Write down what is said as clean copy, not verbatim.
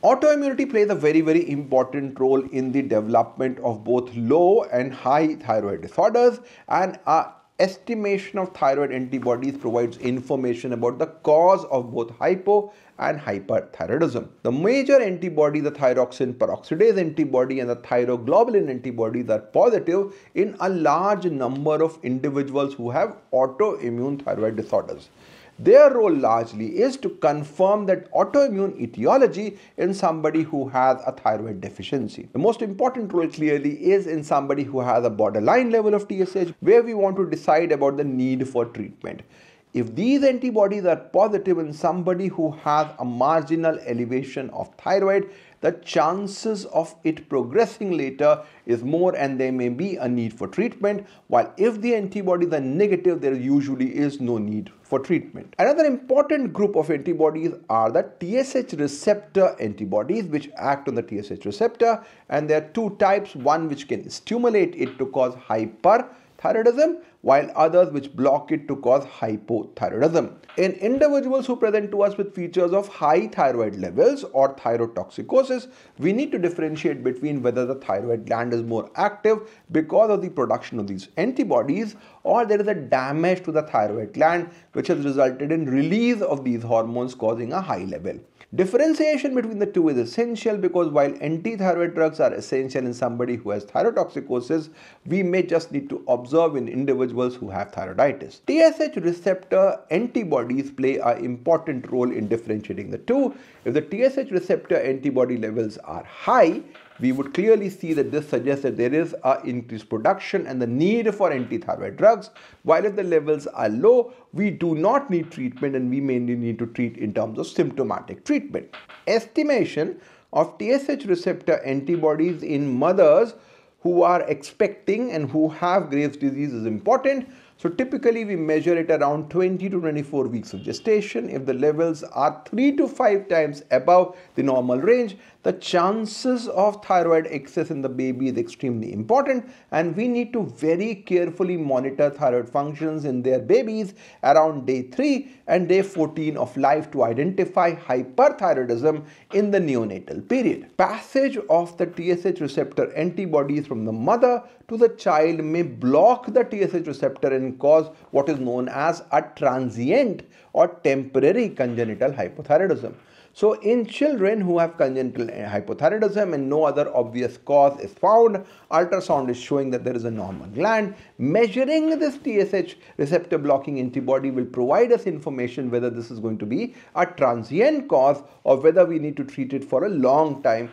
Autoimmunity plays a very important role in the development of both low and high thyroid disorders, and our estimation of thyroid antibodies provides information about the cause of both hypo and hyperthyroidism. The major antibody, the thyroxine peroxidase antibody and the thyroglobulin antibodies, are positive in a large number of individuals who have autoimmune thyroid disorders. Their role largely is to confirm that autoimmune etiology in somebody who has a thyroid deficiency. The most important role clearly is in somebody who has a borderline level of TSH, where we want to decide about the need for treatment. If these antibodies are positive in somebody who has a marginal elevation of thyroid, the chances of it progressing later is more and there may be a need for treatment, while if the antibodies are negative, there usually is no need for treatment. Another important group of antibodies are the TSH receptor antibodies, which act on the TSH receptor, and there are two types, one which can stimulate it to cause hyperthyroidism, while others which block it to cause hypothyroidism. In individuals who present to us with features of high thyroid levels or thyrotoxicosis, we need to differentiate between whether the thyroid gland is more active because of the production of these antibodies, or there is a damage to the thyroid gland which has resulted in release of these hormones causing a high level. Differentiation between the two is essential because while anti-thyroid drugs are essential in somebody who has thyrotoxicosis, we may just need to observe in individuals who have thyroiditis. TSH receptor antibodies play an important role in differentiating the two. If the TSH receptor antibody levels are high, we would clearly see that this suggests that there is an increased production and the need for anti-thyroid drugs, while if the levels are low, we do not need treatment and we mainly need to treat in terms of symptomatic treatment. Estimation of TSH receptor antibodies in mothers who are expecting and who have Graves' disease is important. So typically we measure it around 20 to 24 weeks of gestation. If the levels are 3 to 5 times above the normal range, the chances of thyroid excess in the baby is extremely important, and we need to very carefully monitor thyroid functions in their babies around day 3 and day 14 of life to identify hyperthyroidism in the neonatal period. Passage of the TSH receptor antibodies from the mother to the child may block the TSH receptor and cause what is known as a transient or temporary congenital hypothyroidism. So in children who have congenital hypothyroidism and no other obvious cause is found, ultrasound is showing that there is a normal gland. Measuring this TSH receptor blocking antibody will provide us information whether this is going to be a transient cause or whether we need to treat it for a long time.